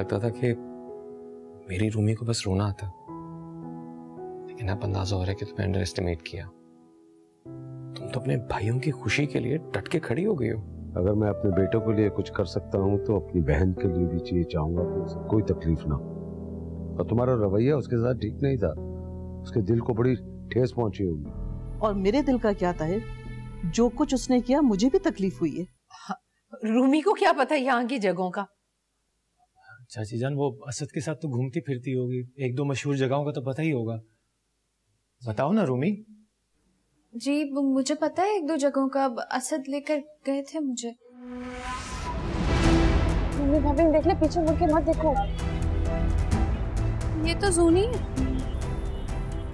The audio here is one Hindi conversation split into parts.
लगता था कि मेरी रूमी को बस रोना आता, लेकिन अब अंदाजा हो रहा है कि तुम्हें अंडर एस्टिमेट किया। तुम तो अपने भाइयों की खुशी के लिए डट के खड़ी हो गई हो। अगर मैं अपने बेटों के लिए कुछ कर सकता हूँ तो अपनी बहन के लिए भी चाहिए, चाहूंगा कि उसे कोई तकलीफ ना हो। और तुम्हारा रवैया उसके साथ ठीक नहीं था, उसके दिल को बड़ी ठेस पहुंची होगी। और मेरे दिल का क्या ताहिर, जो कुछ उसने किया मुझे भी तकलीफ हुई है। रूमी को क्या पता यहाँ की जगहों का। चाची जान, वो असद के साथ तो घूमती फिरती होगी, एक दो मशहूर जगहों का तो पता ही होगा। बताओ ना रूमी। जी मुझे पता है एक दो जगहों का, असद लेकर गए थे मुझे। मम्मी भाभी देख ले, पीछे मुड़ के मत देखो। ये तो जूनी है।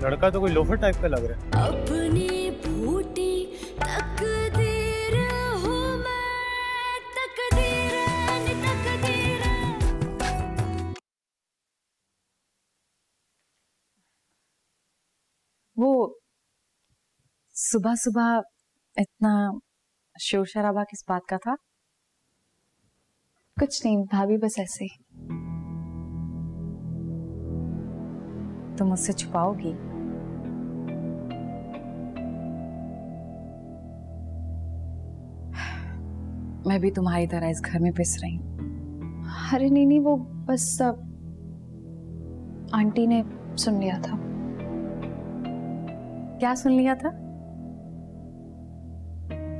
लड़का तो कोई लोफर टाइप का लग रहा है। अपनी बूटी तकदीर हूँ मैं, तकदीर। वो सुबह सुबह इतना शोर शराबा किस बात का था? कुछ नहीं भाभी, बस ऐसे ही। तुम मुझसे छुपाओगी? मैं भी तुम्हारी तरह इस घर में पिस रही हूँ। अरे नहीं, वो बस आंटी ने सुन लिया था। क्या सुन लिया था?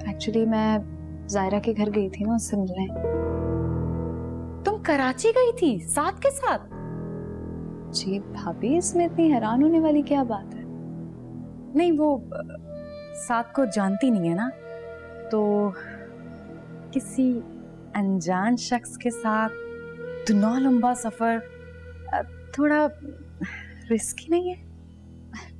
एक्चुअली मैं जायरा के घर गई थी ना उससे मिलने। तुम कराची गई थी साथ के साथ? जी भाभी, इसमें इतनी हैरान होने वाली क्या बात है? नहीं, वो साथ को जानती नहीं है ना, तो किसी अनजान शख्स के साथ इतना लंबा सफर थोड़ा रिस्की नहीं है?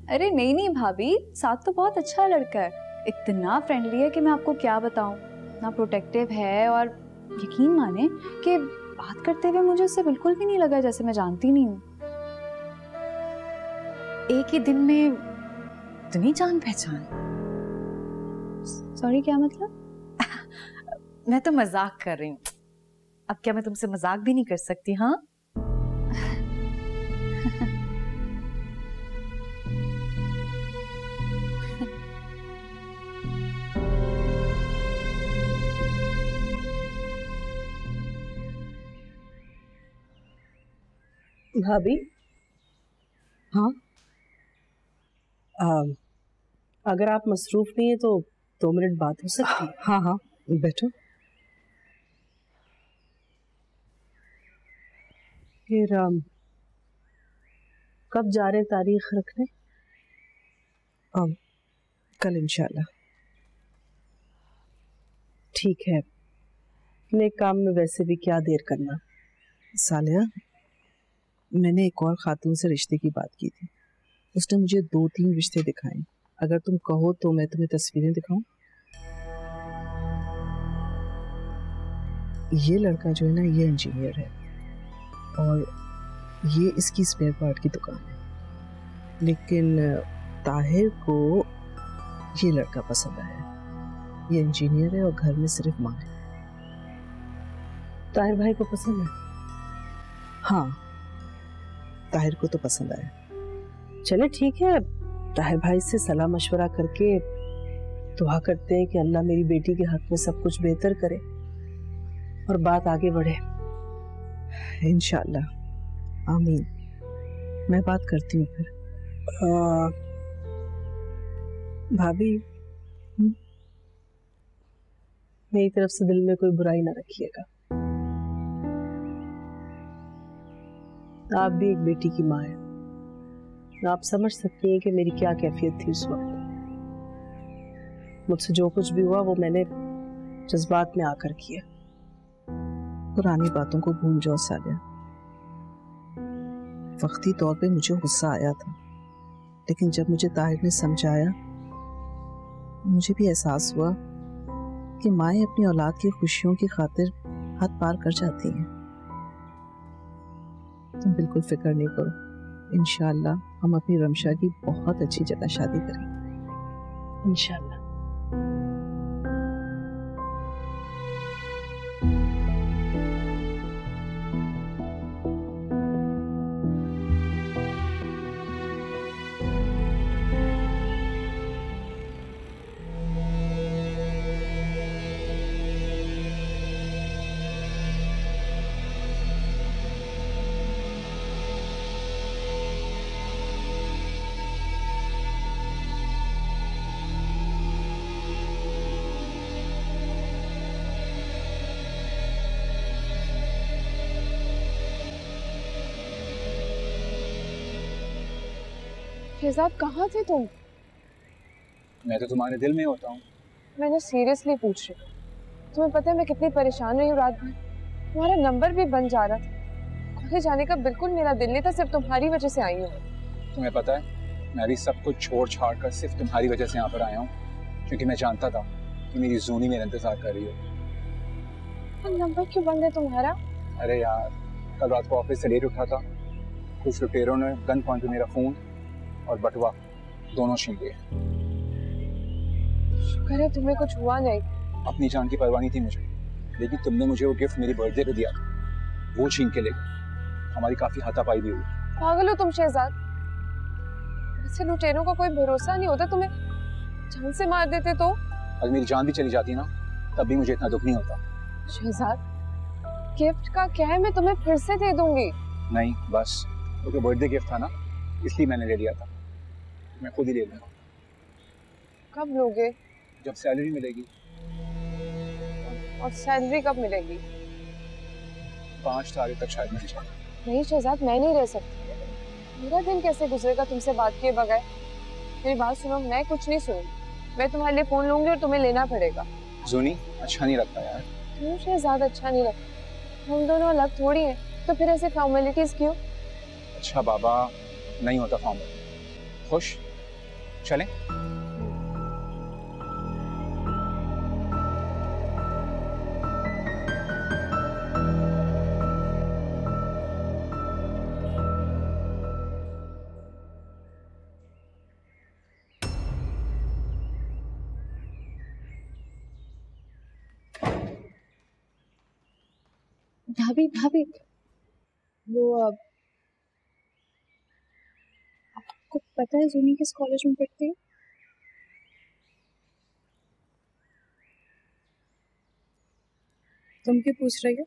अरे नहीं भाभी, साथ तो बहुत अच्छा लड़का है, इतना फ्रेंडली है कि मैं आपको क्या बताऊं। इतना प्रोटेक्टिव है, और यकीन माने कि बात करते हुए मुझे उससे बिल्कुल भी नहीं लगा जैसे मैं जानती नहीं हूँ। एक ही दिन में इतनी जान पहचान? सॉरी, क्या मतलब? मैं तो मजाक कर रही हूँ। अब क्या मैं तुमसे मजाक भी नहीं कर सकती? हाँ भाभी। हाँ, अगर आप मसरूफ नहीं है तो 2 मिनट बात हो सकती है? हाँ हाँ, बैठो। फिर कब जा रहे तारीख रखने? कल इंशाल्लाह। ठीक है, अपने काम में वैसे भी क्या देर करना। सालिया, मैंने एक और खातून से रिश्ते की बात की थी, उसने मुझे 2-3 रिश्ते दिखाए। अगर तुम कहो तो मैं तुम्हें तस्वीरें दिखाऊं? ये लड़का जो है ना, ये इंजीनियर है और ये इसकी स्पेयर पार्ट की दुकान है, लेकिन ताहिर को ये लड़का पसंद आया। ये इंजीनियर है और घर में सिर्फ माँ है। ताहिर भाई को पसंद है? हाँ, ताहिर को तो पसंद आया। चले ठीक है, ताहिर भाई से सलाह मशवरा करके दुआ करते हैं कि अल्लाह मेरी बेटी के हक में सब कुछ बेहतर करे और बात आगे बढ़े इंशाअल्लाह। आमीन। मैं बात करती हूँ फिर। भाभी, मेरी तरफ से दिल में कोई बुराई ना रखिएगा। आप भी एक बेटी की माँ हैं, आप समझ सकती हैं कि मेरी क्या कैफियत थी उस वक्त। मुझसे जो कुछ भी हुआ वो मैंने जज्बात में आकर किया। पुरानी बातों को भूल जाओ सालिया। वक्ती तौर पे मुझे गुस्सा आया था, लेकिन जब मुझे ताहिर ने समझाया, मुझे भी एहसास हुआ कि माएँ अपनी औलाद की खुशियों की खातिर हद पार कर जाती हैं। तुम बिल्कुल फिक्र नहीं करो, इंशाअल्लाह हम अपनी रमशा की बहुत अच्छी जगह शादी करेंगे इंशाअल्लाह। शहजाद कहाँ थे तुम? मैं तो तुम्हारे दिल में होता हूँ। मैंने सीरियसली पूछ रही हूँ। तुम्हें पता है मैं कितनी परेशान रही हूँ रात भर। तुम्हारा नंबर भी बंद जा रहा था। कॉलेज जाने का बिल्कुल मेरा दिल नहीं था, सिर्फ तुम्हारी वजह से आई हूँ। तुम्हें पता है मैं भी सब कुछ छोड़ छाड़ कर सिर्फ तुम्हारी वजह से यहाँ पर आया हूँ, क्योंकि मैं जानता था कि मेरी जूनी मेरा इंतजार कर रही हो। नंबर क्यों बंद है तुम्हारा? अरे यार, कल रात को ऑफिस से लेट उठा था, कुछ लुटेरों ने गन पॉइंट पे मेरा फोन और बटुआ दोनों छीन लिए। शुक्र है तुम्हें कुछ हुआ नहीं। अपनी जान की परवाह नहीं थी मुझे, लेकिन तुमने मुझे वो गिफ्ट मेरी बर्थडे पे दिया था, वो छीन के ले गए। हमारी काफी हाथापाई भी हुई। पागल हो तुम शहजाद। ऐसे लुटेरों का कोई भरोसा नहीं होता, तुम्हें जान से मार देते तो। अगर मेरी जान भी चली जाती ना तब भी मुझे इतना दुख नहीं होता। शहजाद, गिफ्ट का क्या है, मैं तुम्हें फिर से दे दूंगी। नहीं बस, क्योंकि बर्थडे गिफ्ट था ना, इसलिए मैंने ले लिया था। मैं खुद ही ले लूंगा। कब लोगे? जब सैलरी मिलेगी। और सैलरी कब मिलेगी? 5 तारीख तक शायद मिल जाए। नहीं शहजाद, मैं नहीं रह सकती। मेरा दिन कैसे गुजरेगा तुमसे बात किए बगैर? मेरी बात सुनो, मैं कुछ नहीं सुनूंगी। मैं तुम्हारे लिए फोन लूंगी और तुम्हें लेना पड़ेगा। जूनी, अच्छा नहीं लगता यार। क्यों शहजाद अच्छा नहीं लगता? हम दोनों अलग थोड़ी हैं, तो फिर ऐसे फॉर्मेलिटीज क्यों? अच्छा बाबा, नहीं होता फॉर्मल। खुश? चलें? भाभी भाभी, वो आपको पता है जूनी किस कॉलेज में पढ़ती है? तुम क्यों पूछ रही हो?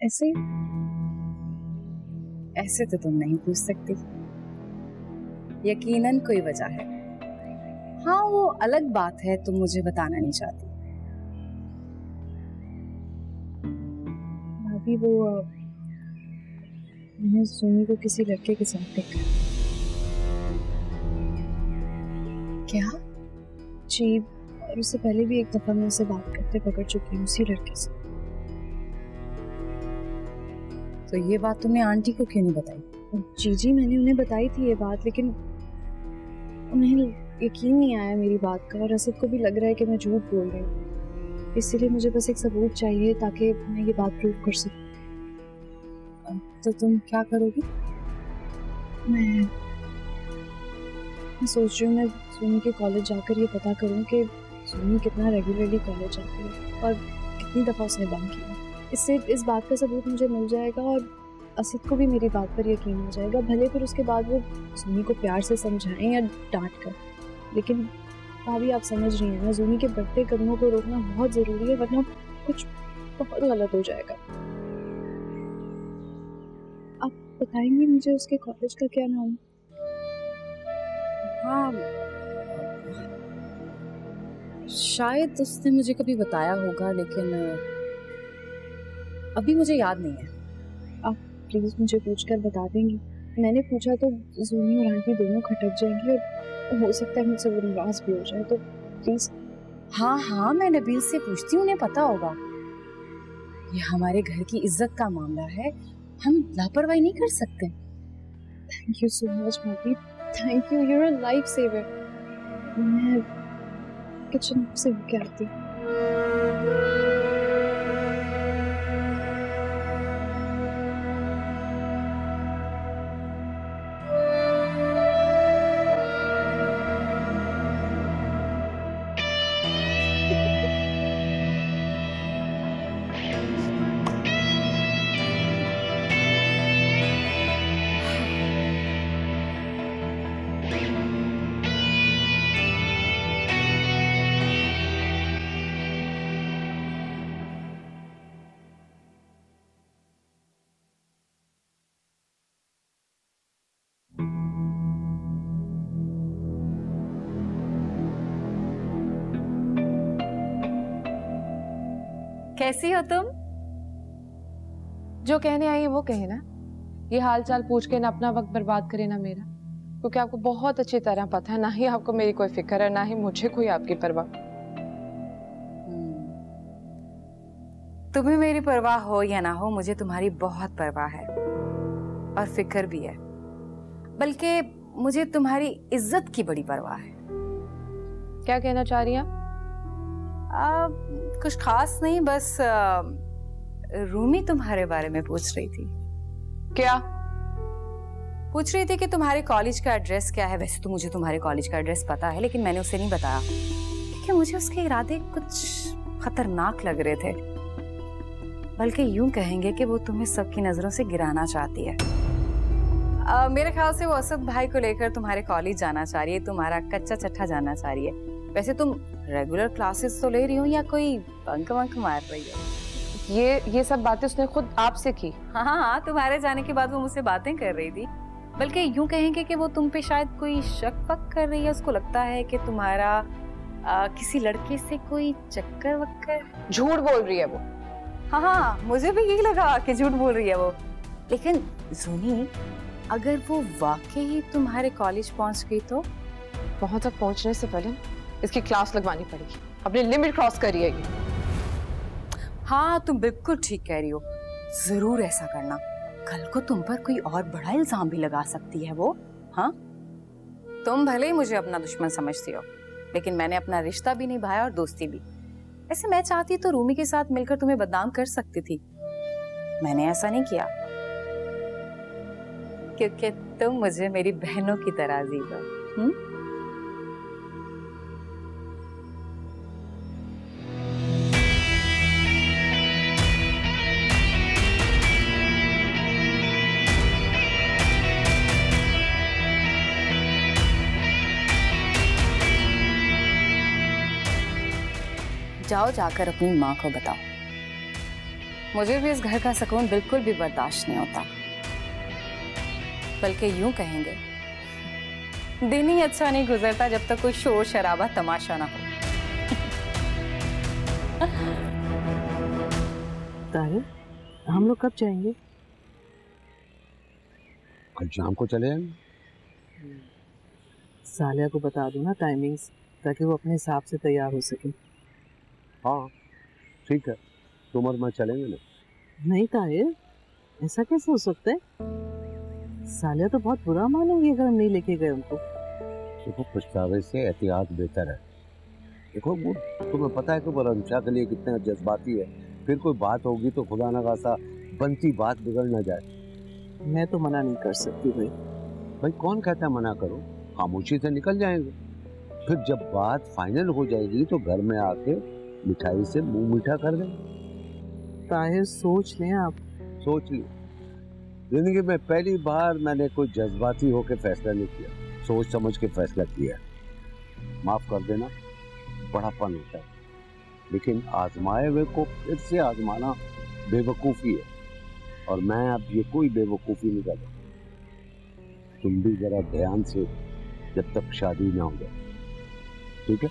ऐसे ही? ऐसे तो तुम नहीं पूछ सकती। यकीनन कोई वजह है। हाँ, वो अलग बात है, तुम मुझे बताना नहीं चाहती। भाभी, वो मैंने जूनी को किसी लड़के के साथ देखा। क्या? जी, और उससे पहले भी एक दफा मैं उससे बात करते पकड़ चुकी हूँ उसी लड़के से। तो ये बात तुमने आंटी को क्यों नहीं बताई? जी जी, मैंने उन्हें बताई थी ये बात, लेकिन उन्हें यकीन नहीं आया मेरी बात का, और असद को भी लग रहा है कि मैं झूठ बोल रही हूँ। इसीलिए मुझे बस एक सबूत चाहिए ताकि मैं ये बात प्रूव कर सकूं। तो तुम क्या करोगी? मैं सोच रही हूँ मैं सोनी के कॉलेज जाकर ये पता करूँ कि सोनी कितना रेगुलरली कॉलेज जाती है और कितनी दफ़ा उसने बंक किया। इससे इस बात का सबूत मुझे मिल जाएगा और असद को भी मेरी बात पर यकीन हो जाएगा। भले फिर उसके बाद वो सोनी को प्यार से समझाएं या डांट कर, लेकिन भाभी आप समझ रही हैं ना, जूनी के बढ़ते कदमों को रोकना बहुत ज़रूरी है, वरना कुछ बहुत गलत हो जाएगा। आप बताएंगे मुझे उसके कॉलेज का क्या नाम? हाँ, शायद उसने मुझे कभी बताया होगा, लेकिन अभी मुझे याद नहीं है। आप प्लीज़ मुझे पूछकर बता देंगी? मैंने पूछा तो जूनी और आंटी दोनों खटक जाएंगी और हो सकता है मुझसे वो नाराज भी हो जाए, तो प्लीज। हाँ हाँ, मैं नबील से पूछती हूँ, उन्हें पता होगा। ये हमारे घर की इज्जत का मामला है, हम लापरवाही नहीं कर सकते। Thank you so much bhabhi, thank you, you are a life saver. मैं किचन से होके आती हूँ। कैसी हो तुम? जो कहने आई है वो कहे ना, ये हाल चाल पूछ के ना अपना वक्त बर्बाद करे ना मेरा। क्योंकि आपको बहुत अच्छी तरह पता है, ना ही आपको मेरी कोई फिक्र है, ना ही मुझे कोई आपकी परवाह। तुम्हें मेरी परवाह हो या ना हो, मुझे तुम्हारी बहुत परवाह है और फिक्र भी है, बल्कि मुझे तुम्हारी इज्जत की बड़ी परवाह है। क्या कहना चाह रही हैं? कुछ खास नहीं, बस रूमी तुम्हारे बारे में पूछ रही थी। क्या पूछ रही थी कि तुम्हारे कॉलेज का एड्रेस क्या है। वैसे तो मुझे तुम्हारे कॉलेज का एड्रेस पता है, लेकिन मैंने उसे नहीं बताया क्योंकि मुझे उसके इरादे कुछ खतरनाक लग रहे थे। बल्कि यूं कहेंगे कि वो तुम्हें सबकी नजरों से गिराना चाहती है। मेरे ख्याल से वो असद भाई को लेकर तुम्हारे कॉलेज जाना चाह रही है, तुम्हारा कच्चा चट्टा जाना चाह रही है। वैसे तुम रेगुलर क्लासेस तो ले रही हो या कोई बंक वंक मार रही हो? ये सब बातें उसने खुद आपसे की? हाँ, तुम्हारे जाने के बाद वो मुझसे बातें कर रही थी। बल्कि यूं कहेंगे कि वो तुम पे शायद कोई शक वक कर रही है। उसको लगता है कि तुम्हारा किसी लड़के से कोई चक्कर वक्कर। झूठ बोल रही है वो। हाँ, मुझे भी यही लगा कि झूठ बोल रही है वो। लेकिन सुनी, अगर वो वाकई तुम्हारे कॉलेज पहुंच गई तो? वहां तक पहुंचने से पहले इसकी क्लास लगवानी पड़ेगी। अपनी लिमिट क्रॉस करी है ये। हाँ, तुम बिल्कुल ठीक कह रही हो। जरूर ऐसा करना। कल को तुम पर कोई और बड़ा इल्जाम भी लगा सकती है वो। हाँ, तुम भले ही मुझे अपना दुश्मन समझती हो, लेकिन मैंने अपना रिश्ता भी निभाया और दोस्ती भी। ऐसे मैं चाहती तो रूमी के साथ मिलकर तुम्हें बदनाम कर सकती थी। मैंने ऐसा नहीं किया क्योंकि तुम मुझे मेरी बहनों की तरह जी लो। जाओ, जाकर अपनी माँ को बताओ। मुझे भी इस घर का सुकून बिल्कुल भी बर्दाश्त नहीं होता। बल्कि यूं कहेंगे, दिन ही अच्छा नहीं गुजरता जब तक कोई शोर शराबा तमाशा ना हो। ताहिर, हम लोग कब जाएंगे? कल शाम को चले आएंगे। सालिया को बता दो ना टाइमिंग्स, ताकि वो अपने हिसाब से तैयार हो सके। हाँ ठीक है, तुम और मैं चलेंगे ना। नहीं ताहिर, ऐसा कैसे हो सकता है? सालिया तो बहुत बुरा मानेंगे अगर हम नहीं लेके गए उनको। देखो, पछतावे से एहतियात बेहतर है। देखो, वो तुम्हें पता है कि वो रंशा के लिए कितना जज्बाती है। फिर कोई बात होगी तो खुदा ना खासा बनती बात बिगड़ ना जाए। मैं तो मना नहीं कर सकती भाई। भाई कौन कहता है मना करो, खामोशी से निकल जाएंगे। फिर जब बात फाइनल हो जाएगी तो घर में आके मिठाई से मुंह मीठा कर दें। ताहिर, सोच लें आप। सोच लिया। जिंदगी में पहली बार मैंने कोई जज्बाती होकर फैसला नहीं किया, सोच समझ के फैसला किया। माफ कर देना, बड़ापन होता है, लेकिन आजमाए हुए को फिर से आजमाना बेवकूफ़ी है। और मैं अब ये कोई बेवकूफ़ी नहीं कर रहा। तुम भी जरा ध्यान से, जब तक शादी ना हो जाए, ठीक है?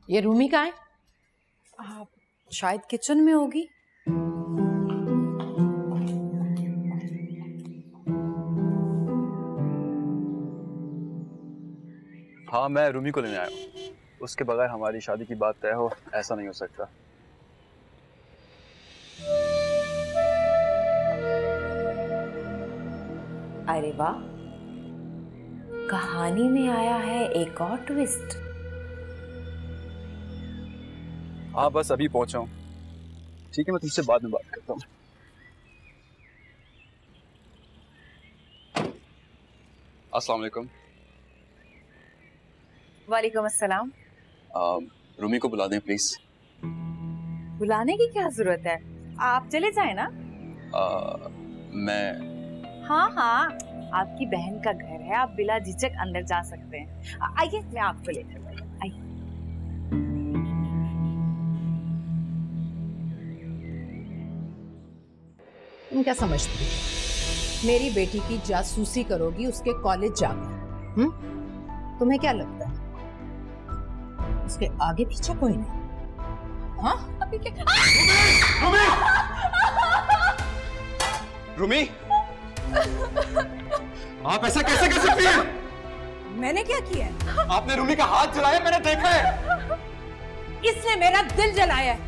ये रूमी कहाँ है? शायद किचन में होगी। हाँ, मैं रूमी को लेने आया हूँ। उसके बगैर हमारी शादी की बात तय हो, ऐसा नहीं हो सकता। अरे वाह, कहानी में आया है एक और ट्विस्ट। हाँ, बस अभी पहुंचा हूँ। ठीक है, मैं तुमसे बाद में बात करता हूँ। अस्सलाम वालेकुम। वालेकुम अस्सलाम। रूमी को बुला दें प्लीज। बुलाने की क्या जरूरत है, आप चले जाए ना। मैं हाँ हाँ, आपकी बहन का घर है, आप बिला झिझक अंदर जा सकते हैं। आइए, मैं आपको ले चलूँ। आइए। तुम क्या समझती हो? मेरी बेटी की जासूसी करोगी उसके कॉलेज जाकर? तुम्हें क्या लगता है उसके आगे पीछे कोई नहीं? भाभी के। रूमी, आप ऐसा कैसे कर सकती हैं? मैंने क्या किया है? आपने रूमी का हाथ जलाया, मैंने देखा है। इसने मेरा दिल जलाया है।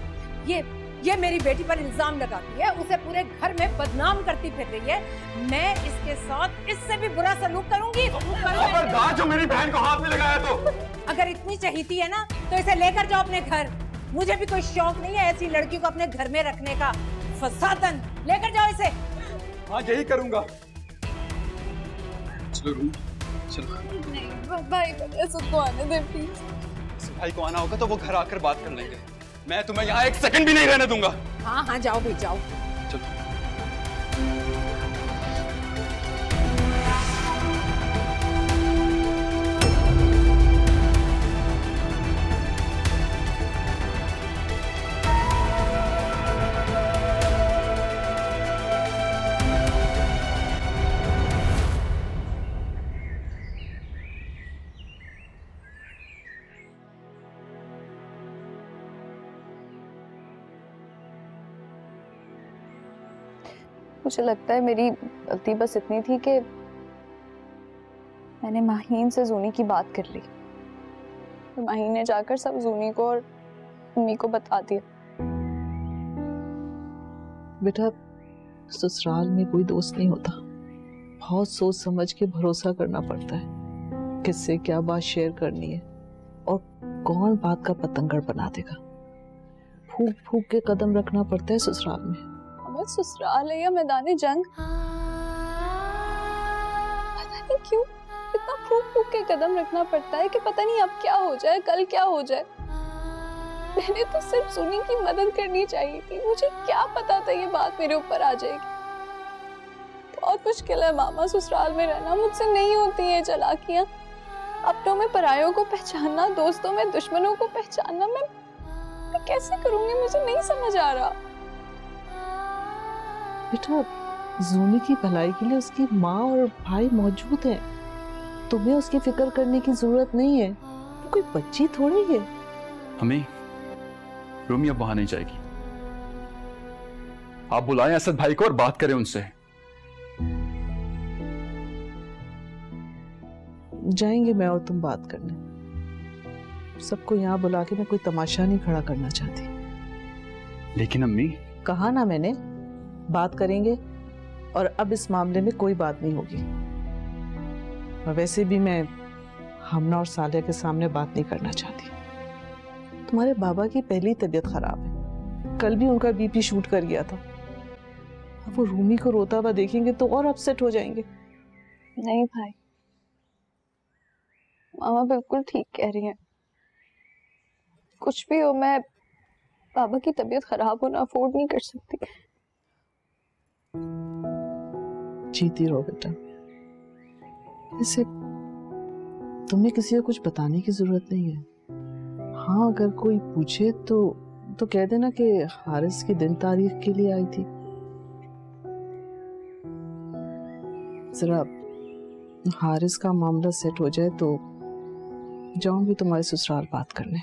ये मेरी बेटी पर इल्जाम लगाती है, उसे पूरे घर में बदनाम करती फिर रही है। मैं इसके साथ इससे भी बुरा सलूक करूंगी। खबरदार जो मेरी बहन को हाथ में लगाया तो। अगर इतनी चाहती है ना तो इसे लेकर जाओ अपने घर। मुझे भी कोई शौक नहीं है ऐसी लड़की को अपने घर में रखने का। फसादन, लेकर जाओ इसे। हाँ यही करूंगा। चलो रूम, चलो। नहीं भाई, ऐसा तो आने दे प्लीज। भाई को आना होगा तो वो घर आकर बात कर लेंगे। मैं तुम्हें यहाँ एक सेकंड भी नहीं रहने दूंगा। हाँ हाँ जाओ भी जाओ। चलो। मुझे लगता है मेरी गलती बस इतनी थी कि मैंने माहीन से जूनी की बात कर ली। तो माहीन ने जाकर सब जूनी को और मम्मी को बता दिया। बेटा, ससुराल में कोई दोस्त नहीं होता। बहुत सोच समझ के भरोसा करना पड़ता है, किससे क्या बात शेयर करनी है और कौन बात का पतंगड़ बना देगा। फूक फूक के कदम रखना पड़ता है ससुराल में। हमारा ससुराल है या मैदान जंग, पता नहीं क्यों इतना फूक फूक के कदम रखना पड़ता है कि पता नहीं अब क्या हो जाए, कल क्या हो जाए। मैंने तो सिर्फ सुनी की मदद करनी चाहिए थी। मुझे क्या पता था ये बात मेरे ऊपर आ जाएगी। बहुत मुश्किल है मामा ससुराल में रहना, मुझसे नहीं होती है चालाकियां। अपनों में परायों को पहचानना, दोस्तों में दुश्मनों को पहचानना, मैं कैसे करूंगी, मुझे नहीं समझ आ रहा। बेटा, जूनी की भलाई के लिए उसकी माँ और भाई मौजूद हैं। तुम्हें उसकी फिक्र करने की जरूरत नहीं है। वो कोई बच्ची थोड़ी है। हमें रूमी अब वहां नहीं जाएगी। आप बुलाएं असद भाई को और बात करें उनसे। जाएंगे मैं और तुम बात करने। सबको यहाँ बुला के मैं कोई तमाशा नहीं खड़ा करना चाहती। लेकिन अम्मी, कहा ना मैंने, बात करेंगे और अब इस मामले में कोई बात नहीं होगी। और वैसे भी मैं हमना और सालिया के सामने बात नहीं करना चाहती। तुम्हारे बाबा की पहली तबीयत खराब है, कल भी उनका बीपी शूट कर गया था। अब वो रूमी को रोता हुआ देखेंगे तो और अपसेट हो जाएंगे। नहीं भाई, मामा बिल्कुल ठीक कह रही हैं। कुछ भी हो, मैं बाबा की तबीयत खराब होना अफोर्ड नहीं कर सकती। जीती रहो बेटा। इसे तुम्हें किसी को कुछ बताने की जरूरत नहीं है। हाँ, अगर कोई पूछे तो कह देना कि हारिस की दिन तारीख के लिए आई थी। जरा हारिस का मामला सेट हो जाए तो जाऊंगी तुम्हारे ससुराल बात करने।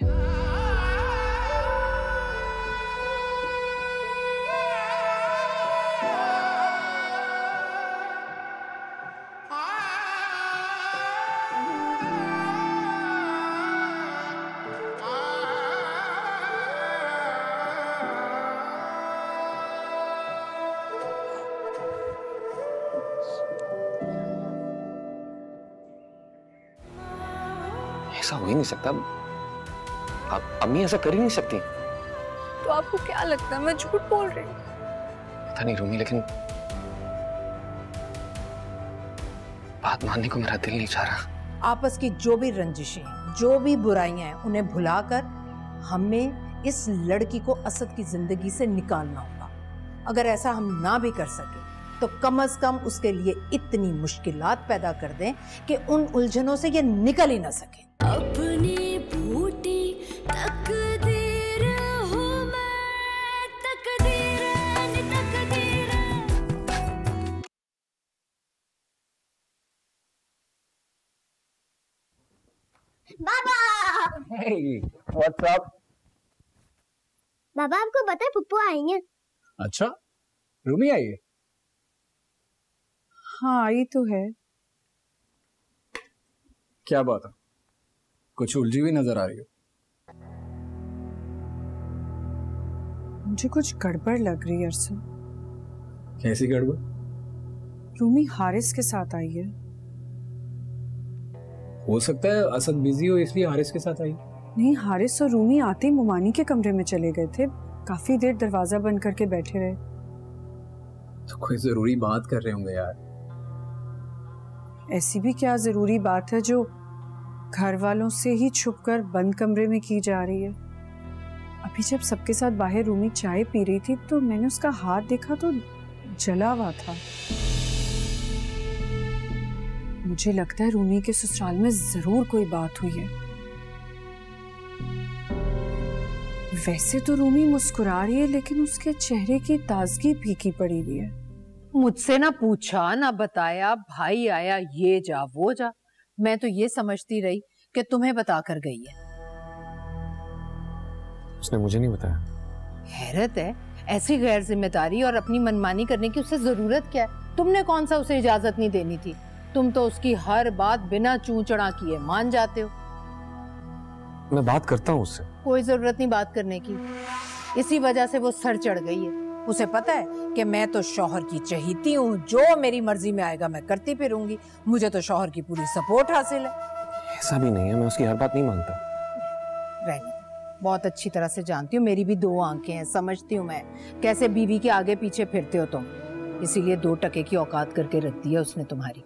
ऐसा हो ही नहीं सकता। अम्मी ऐसा कर ही नहीं सकती। तो आपको क्या लगता है मैं झूठ बोल रही हूँ? पता नहीं रूमी, लेकिन बात मानने को मेरा दिल नहीं चाह रहा। आपस की जो भी रंजिशें, जो भी बुराइयां हैं, उन्हें भुलाकर हमें इस लड़की को असद की जिंदगी से निकालना होगा। अगर ऐसा हम ना भी कर सके तो कम से कम उसके लिए इतनी मुश्किलात पैदा कर दें कि उन उलझनों से ये निकल ही ना सके। अपनी फूटी तकदीर हूँ मैं, तकदीर तकदीर। बाबा! Hey, what's up? बाबा आपको पता है पुप्पू आएंगे? अच्छा, रूमी आई है? हाँ आई तो है। क्या बात है, कुछ उलझी हुई नजर आ रही हो। मुझे कुछ गड़बड़ लग रही है अरसद। कैसी गड़बड़? रूमी हारिस के साथ आई है। हो सकता है असद बिजी हो इसलिए हारिस के साथ आई। नहीं, हारिस और रूमी आते ही मुमानी के कमरे में चले गए थे। काफी देर दरवाजा बंद करके बैठे रहे। तो कोई जरूरी बात कर रहे होंगे यार। ऐसी भी क्या जरूरी बात है जो घर वालों से ही छुपकर बंद कमरे में की जा रही है? अभी जब सबके साथ बाहर रूमी चाय पी रही थी तो मैंने उसका हाथ देखा तो जला हुआ था। मुझे लगता है रूमी के ससुराल में जरूर कोई बात हुई है। वैसे तो रूमी मुस्कुरा रही है लेकिन उसके चेहरे की ताजगी फीकी पड़ी हुई है। मुझसे ना पूछा ना बताया, भाई आया ये जा वो जा। मैं तो ये समझती रही कि तुम्हें बता कर गई है। उसने मुझे नहीं बताया। हैरत है, ऐसी गैर जिम्मेदारी और अपनी मनमानी करने की उसे जरूरत क्या है? तुमने कौन सा उसे इजाजत नहीं देनी थी? तुम तो उसकी हर बात बिना चूं चढ़ा किए मान जाते हो। मैं बात करता हूँ उससे। कोई जरूरत नहीं बात करने की, इसी वजह से वो सर चढ़ गई है। उसे पता है कि मैं तो शौहर की चहीती हूँ, जो मेरी मर्जी में आएगा मैं करती फिरूंगी। मुझे तो शौहर की पूरी सपोर्ट हासिल है। ऐसा भी नहीं है, मैं उसकी हर बात नहीं मानता। रहने, बहुत अच्छी तरह से जानती हूँ, मेरी भी दो आंखें हैं, समझती हूँ मैं कैसे बीवी के आगे पीछे फिरते हो तुम। इसीलिए 2 टके की औकात करके रख दी है उसने तुम्हारी।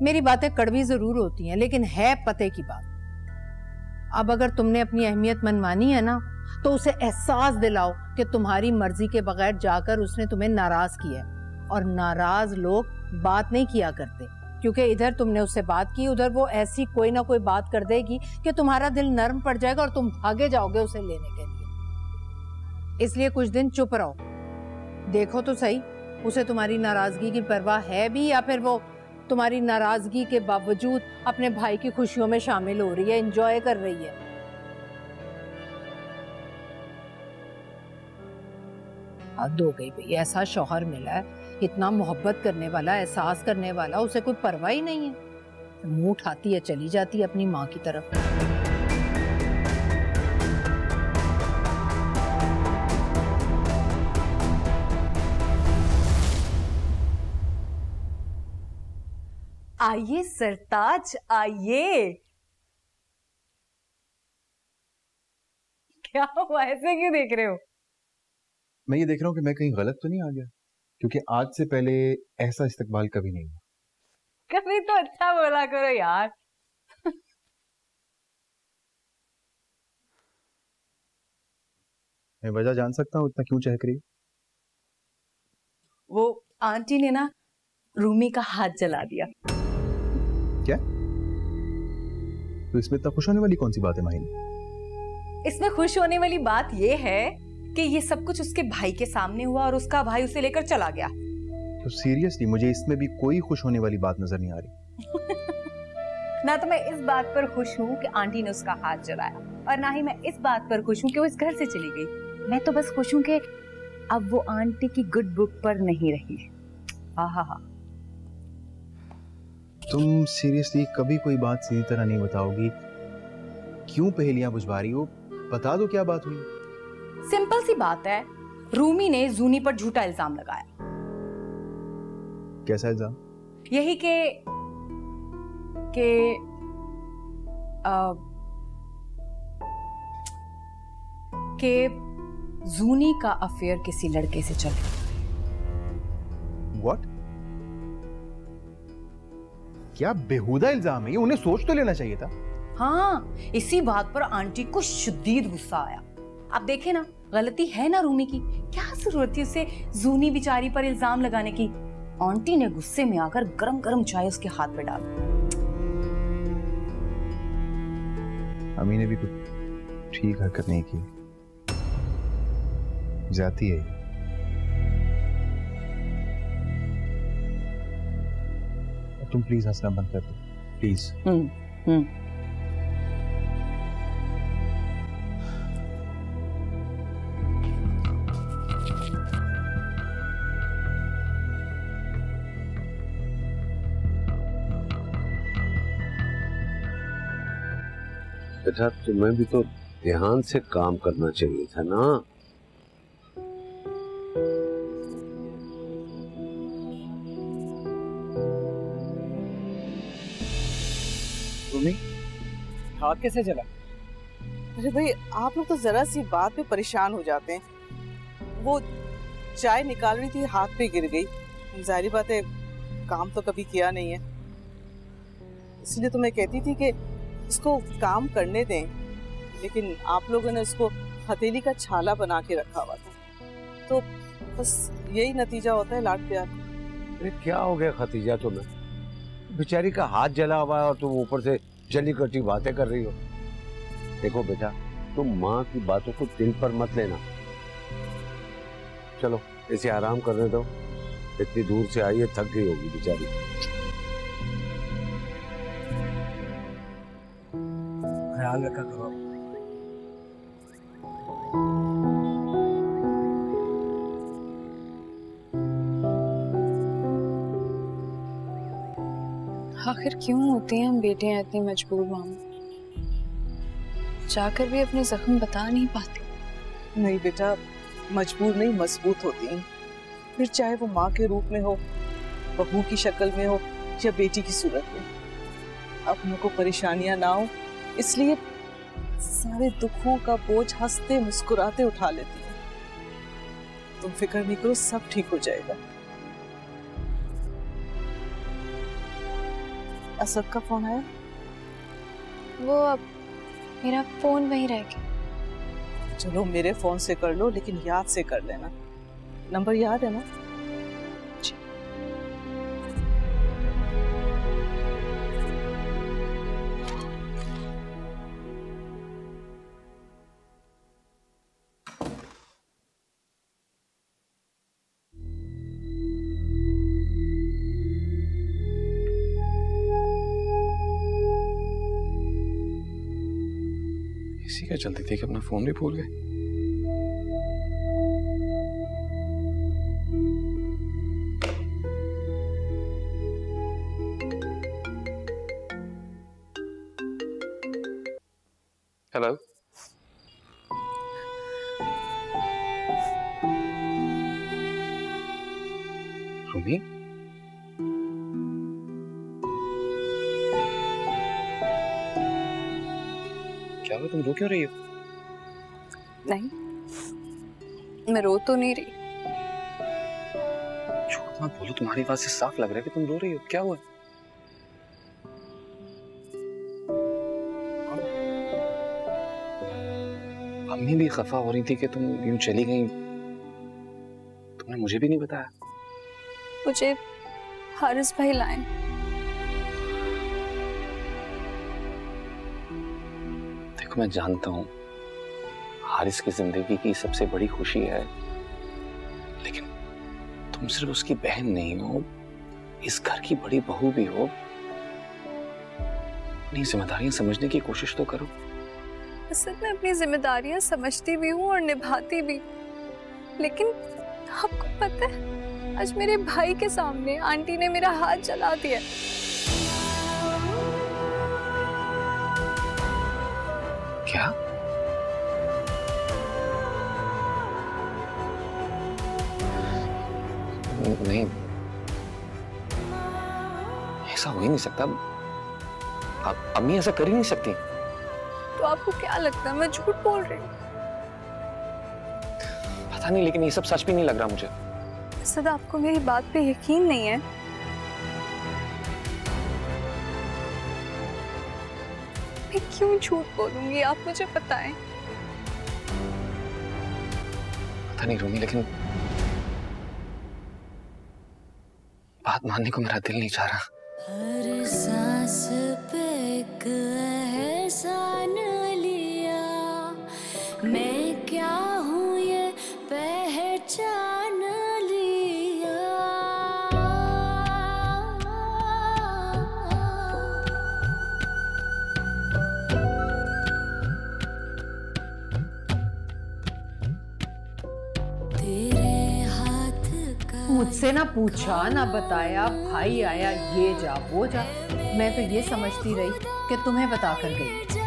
मेरी बातें कड़वी जरूर होती हैं लेकिन है पते की बात। अब अगर तुमने अपनी अहमियत मनमानी है ना तो उसे एहसास दिलाओ कि तुम्हारी मर्जी के बगैर जाकर उसने तुम्हें नाराज किया है। और नाराज लोग बात नहीं किया करते, क्योंकि इधर तुमने उससे बात की, उधर वो ऐसी कोई ना कोई बात कर देगी कि तुम्हारा दिल नर्म पड़ जाएगा और तुम भागे जाओगे उसे लेने के लिए। इसलिए कुछ दिन चुप रहो, देखो तो सही उसे तुम्हारी नाराजगी की परवाह है भी या फिर वो तुम्हारी नाराजगी के बावजूद अपने भाई की खुशियों में शामिल हो रही है, एंजॉय कर रही है। हद हो गई भाई, ऐसा शौहर मिला है, इतना मोहब्बत करने वाला, एहसास करने वाला, उसे कोई परवाह ही नहीं है। मुंह उठाती है चली जाती है अपनी माँ की तरफ। आइए सरताज आइए। क्या हुआ, ऐसे क्यों देख रहे हो? मैं ये देख रहा हूँ कि मैं कहीं गलत तो नहीं आ गया, क्योंकि आज से पहले ऐसा इस्तकबाल कभी नहीं हुआ। कभी तो अच्छा बोला करो यार। मैं वजह जान सकता हूँ इतना क्यों चहक रही? वो आंटी ने ना रूमी का हाथ जला दिया। क्या? तो इसमें इतना खुश होने वाली कौन सी बात है माहिन? इसमें खुश होने वाली बात ये है कि ये सब कुछ उसके भाई के सामने हुआ और उसका भाई उसे लेकर चला गया। तो सीरियसली मुझे इसमें भी कोई खुश होने वाली बात नजर नहीं आ रही। ना तो मैं इस बात पर खुश हूँ कि आंटी ने उसका हाथ जलाया, और ना ही मैं इस बात पर खुश हूँ कि वो इस घर से चली गई। मैं तो बस खुश हूँ कि अब वो आंटी की गुड बुक पर नहीं रही। आहा। तुम सीरियसली कभी कोई बात सीधी तरह नहीं बताओगी? क्यों पहेलियां बुझवा रही हो? बता दो क्या बात हुई। सिंपल सी बात है, रूमी ने जूनी पर झूठा इल्जाम लगाया। कैसा इल्जाम? यही के जूनी का अफेयर किसी लड़के से चल रहा है। What? क्या बेहुदा इल्जाम है ये? उन्हें सोच तो लेना चाहिए था। हाँ, इसी बात पर आंटी को शदीद गुस्सा आया। आप देखे ना, गलती है ना रूमी की, क्या जरूरत थी उसे जूनी बेचारी पर इल्जाम लगाने की। आंटी ने गुस्से में आकर गरम गरम चाय उसके हाथ पे डाल दी। अम्मी ने भी कुछ ठीक हरकत नहीं की, जाती है। तुम प्लीज हंसना बंद कर दो, प्लीज। बेटा तुम्हें भी तो ध्यान से काम करना चाहिए था ना। रूमी, हाथ कैसे चला? अरे भाई आप लोग तो जरा सी बात पे परेशान हो जाते हैं। वो चाय निकाल रही थी, हाथ पे गिर गई। जाहिर बात है काम तो कभी किया नहीं है, इसलिए तो मैं कहती थी कि इसको काम करने दें, लेकिन आप लोगों ने उसको हथेली का छाला बना के रखा हुआ था। तो बस यही नतीजा होता है लाड प्यार। अरे क्या हो गया खतीजा तुम्हें? बेचारी का हाथ जला हुआ है और तुम ऊपर से जली कटी बातें कर रही हो। देखो बेटा, तुम माँ की बातों को दिल पर मत लेना। चलो इसे आराम करने दो, इतनी दूर से आई है, थक गई होगी बेचारी। ख्याल रखा करो। आखिर क्यों होते हैं हम बेटियां इतनी मजबूर मामू? जाकर भी अपने जख्म बता नहीं पाते। नहीं बेटा, मजबूर नहीं मजबूत होती हैं, फिर चाहे वो माँ के रूप में हो, बहू की शक्ल में हो या बेटी की सूरत में। अपनों को परेशानियां ना हो, इसलिए सारे दुखों का बोझ हंसते मुस्कुराते उठा लेती है। तुम फिक्र नहीं करो, सब ठीक हो जाएगा। असद का फोन आया? वो अब मेरा फोन वहीं रह गया। चलो मेरे फोन से कर लो, लेकिन याद से कर लेना। नंबर याद है ना? जी। इसी क्या चलती थी कि अपना फोन भी भूल गए। हेलो, रूमी, क्या हुआ? तुम रो क्यों रही हो? नहीं, मैं रो तो नहीं रही। झूठ मत बोलो, तुम्हारी आवाज से साफ लग रहा है कि तुम रो रही हो। क्या हुआ? अम्मी भी खफा हो रही थी कि तुम यूं चली गई, तुमने मुझे भी नहीं बताया। मुझे हारिस भाई लाए। देखो मैं जानता हूं हारिस की जिंदगी की सबसे बड़ी खुशी है, लेकिन तुम सिर्फ उसकी बहन नहीं हो, इस घर की बड़ी बहू भी हो। अपनी जिम्मेदारियां समझने की कोशिश तो करो। असल में अपनी जिम्मेदारियां समझती भी हूँ और निभाती भी, लेकिन आपको पता है आज मेरे भाई के सामने आंटी ने मेरा हाथ जला दिया। क्या? नहीं, ऐसा हो ही नहीं सकता। अम्मी ऐसा कर ही नहीं सकती। तो आपको क्या लगता है मैं झूठ बोल रही हूँ? पता नहीं, लेकिन ये सब सच भी नहीं लग रहा मुझे। सदा, आपको मेरी बात पे यकीन नहीं है? मैं क्यों झूठ बोलूंगी, आप मुझे बताएं। पता नहीं रूमी, लेकिन बात मानने को मेरा दिल नहीं चाह रहा। हर सांस पे एक एहसान लिया, मैं क्या हूँ ये पहचान लिया। तेरे हाथ का मुझसे ना पूछा ना बताया, भाई आया ये जा वो जा, मैं तो ये समझती रही कि तुम्हें बता कर गई।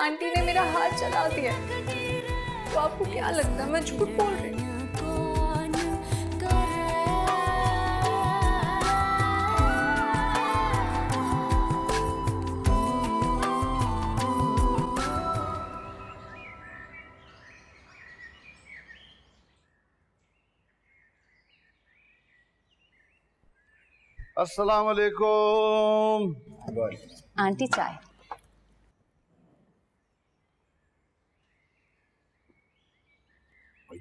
आंटी ने मेरा हाथ चला दिया। तो आपको क्या लगता है मैं झूठ बोल रही हूँ? अस्सलाम वालेकुम। आंटी चाय।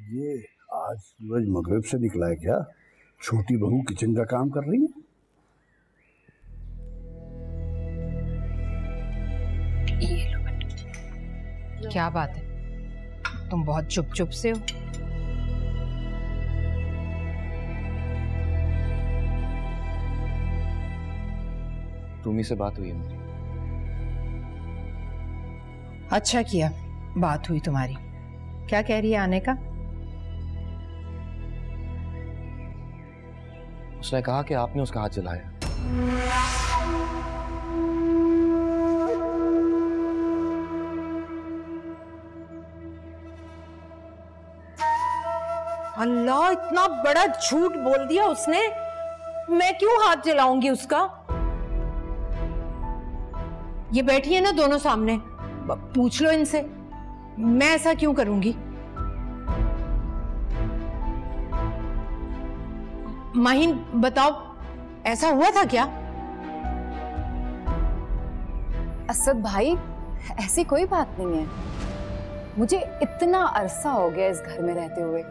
ये आज सूरज मगरिब से निकला है क्या? छोटी बहू किचन का काम कर रही है। ये लो। क्या बात है, तुम बहुत चुप चुप से हो। रूमी से बात हुई है मेरी। अच्छा किया बात हुई तुम्हारी। क्या कह रही है आने का? उसने कहा कि आपने उसका हाथ जलाया। अल्लाह, इतना बड़ा झूठ बोल दिया उसने। मैं क्यों हाथ जलाऊंगी उसका? ये बैठी है ना दोनों सामने, पूछ लो इनसे। मैं ऐसा क्यों करूंगी? माहिन बताओ, ऐसा हुआ था क्या? असद भाई, ऐसी कोई बात नहीं है। मुझे इतना अरसा हो गया इस घर में रहते हुए।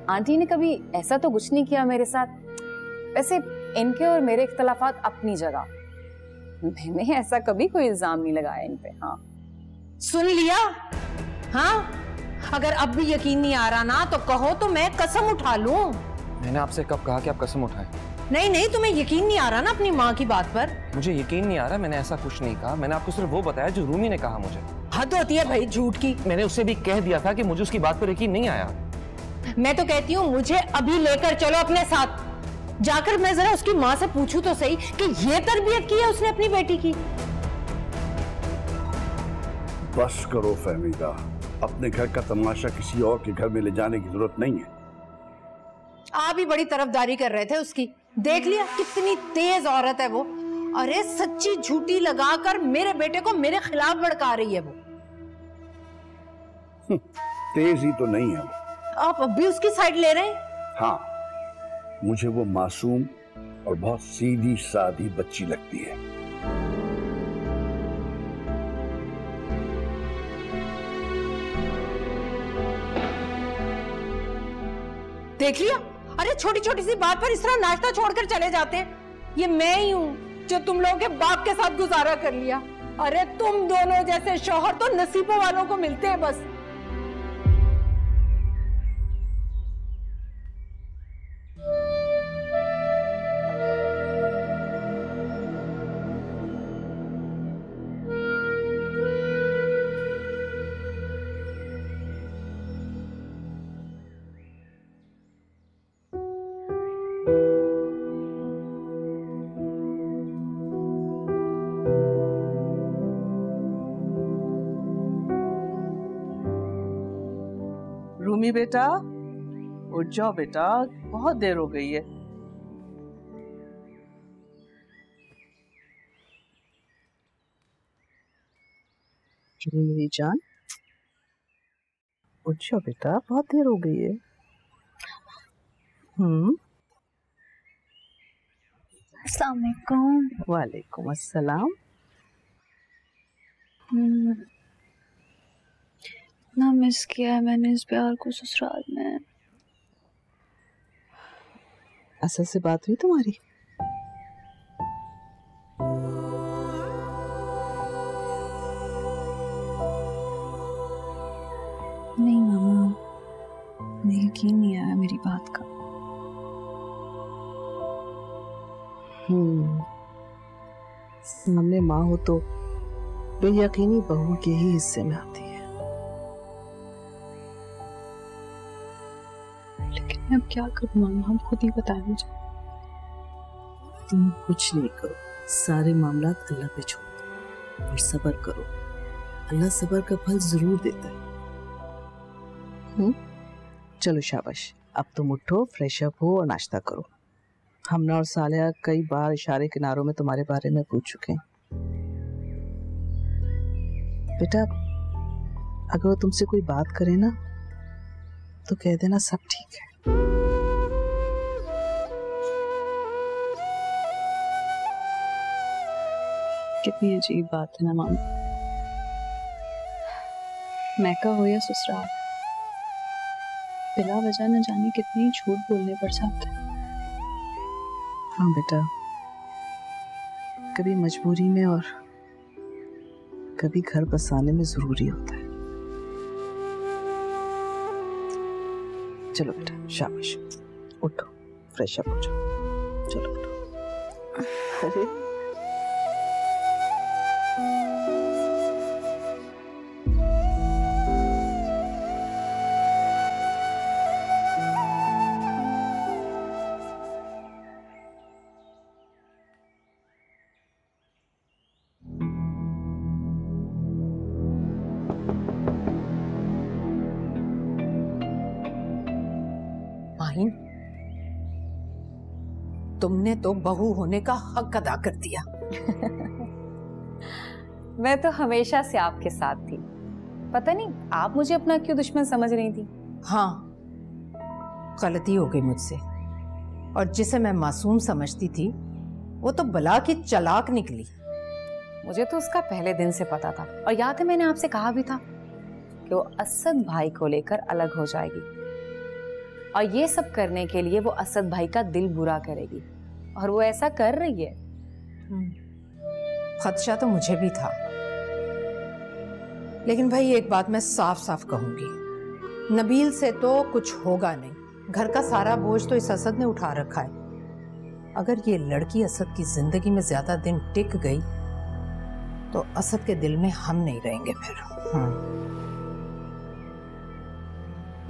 आंटी ने कभी ऐसा तो कुछ नहीं किया मेरे साथ। वैसे इनके और मेरे इख्तलाफात अपनी जगह, मैंने ऐसा कभी कोई इल्जाम नहीं लगाया इन पे। हाँ, सुन लिया? हाँ, अगर अब भी यकीन नहीं आ रहा ना तो कहो तो मैं कसम उठा लूं। मैंने आपसे कब कहा कि आप कसम उठाएं? नहीं नहीं, तुम्हें यकीन नहीं आ रहा ना अपनी माँ की बात पर? मुझे यकीन नहीं आ रहा, मैंने ऐसा कुछ नहीं कहा। मैंने आपको सिर्फ वो बताया जो रूमी ने कहा मुझे। हद होती है भाई झूठ की। मैंने उससे भी कह दिया था कि मुझे उसकी बात पर यकीन नहीं आया। मैं तो कहती हूँ मुझे अभी लेकर चलो अपने साथ। जाकर मैं जरा उसकी माँ से पूछूं तो सही कि ये तरबियत की है उसने अपनी बेटी की। बस करो फहमीदा, अपने घर का तमाशा किसी और के घर में ले जाने की जरूरत नहीं है। आप भी बड़ी तरफदारी कर रहे थे उसकी। देख लिया कितनी तेज औरत है वो। अरे सच्ची झूठी लगाकर मेरे बेटे को मेरे खिलाफ भड़का रही है वो। तेज ही तो नहीं है वो। आप अब भी उसकी साइड ले रहे हैं? हाँ, मुझे वो मासूम और बहुत सीधी सादी बच्ची लगती है। देख लिया? अरे छोटी छोटी सी बात पर इस तरह नाश्ता छोड़कर चले जाते हैं। ये मैं ही हूँ जो तुम लोगों के बाप के साथ गुजारा कर लिया। अरे तुम दोनों जैसे शौहर तो नसीबों वालों को मिलते हैं बस। रूमी बेटा, उठ जाओ बेटा, बहुत देर हो गई है। मेरी जान, उठ जाओ बेटा, बहुत देर हो गई है। अस्सलाम वालेकुम। वालेकुम अस्सलाम। ना मिस किया है मैंने इस प्यार को ससुराल में। असद से बात हुई तुम्हारी? नहीं मामा, मुझे यकीन नहीं आया मेरी बात का। सामने माँ हो तो बेयकीनी बहू के ही हिस्से में आती है। लेकिन मैं अब क्या करूँ मामा, आप खुद ही बताएं मुझे। तुम कुछ नहीं करो, सारे मामला अल्लाह पे छोड़ दो और सब्र करो। अल्लाह सब्र का फल जरूर देता है। चलो शाबाश, अब तुम उठो, फ्रेश अप हो और नाश्ता करो। हमना और सालिया कई बार इशारे किनारों में तुम्हारे बारे में पूछ चुके हैं। बेटा, अगर वो तुमसे कोई बात करे ना तो कह देना सब ठीक है। कितनी अजीब बात है ना मामा, मैका हो या ससुराल, बिला वजह न जाने कितनी झूठ बोलने पड़ जाते हैं। हाँ बेटा, कभी मजबूरी में और कभी घर बसाने में जरूरी होता है। चलो बेटा शाबाश, उठो, फ्रेश अप हो जाओ, चलो उठो। अरे माहिन, तुमने तो बहू होने का हक अदा कर दिया। मैं तो हमेशा से आपके साथ थी, पता नहीं आप मुझे अपना क्यों दुश्मन समझ रही थी। हाँ, गलती हो गई मुझसे, और जिसे मैं मासूम समझती थी वो तो बला की चालाक निकली। मुझे तो उसका पहले दिन से पता था, और याद है मैंने आपसे कहा भी था कि वो असद भाई को लेकर अलग हो जाएगी, और ये सब करने के लिए वो असद भाई का दिल बुरा करेगी, और वो ऐसा कर रही है। खदशा तो मुझे भी था, लेकिन भाई एक बात मैं साफ साफ कहूंगी, नबील से तो कुछ होगा नहीं। घर का सारा बोझ तो इस असद ने उठा रखा है। अगर ये लड़की असद की जिंदगी में ज्यादा दिन टिक गई तो असद के दिल में हम नहीं रहेंगे फिर।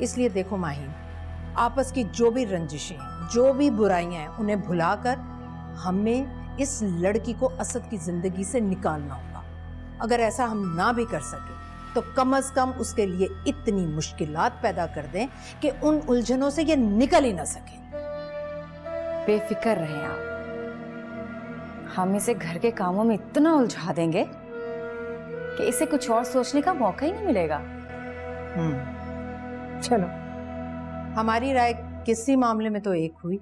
इसलिए देखो माहिन, आपस की जो भी रंजिशें, जो भी बुराइयां हैं, उन्हें भुलाकर हमें इस लड़की को असद की जिंदगी से निकालना होगा। अगर ऐसा हम ना भी कर सके तो कम से कम उसके लिए इतनी मुश्किलात पैदा कर दें कि उन उलझनों से ये निकल ही ना सके। बेफिक्र रहें आप, हम इसे घर के कामों में इतना उलझा देंगे कि इसे कुछ और सोचने का मौका ही नहीं मिलेगा। चलो, हमारी राय किसी मामले में तो एक हुई।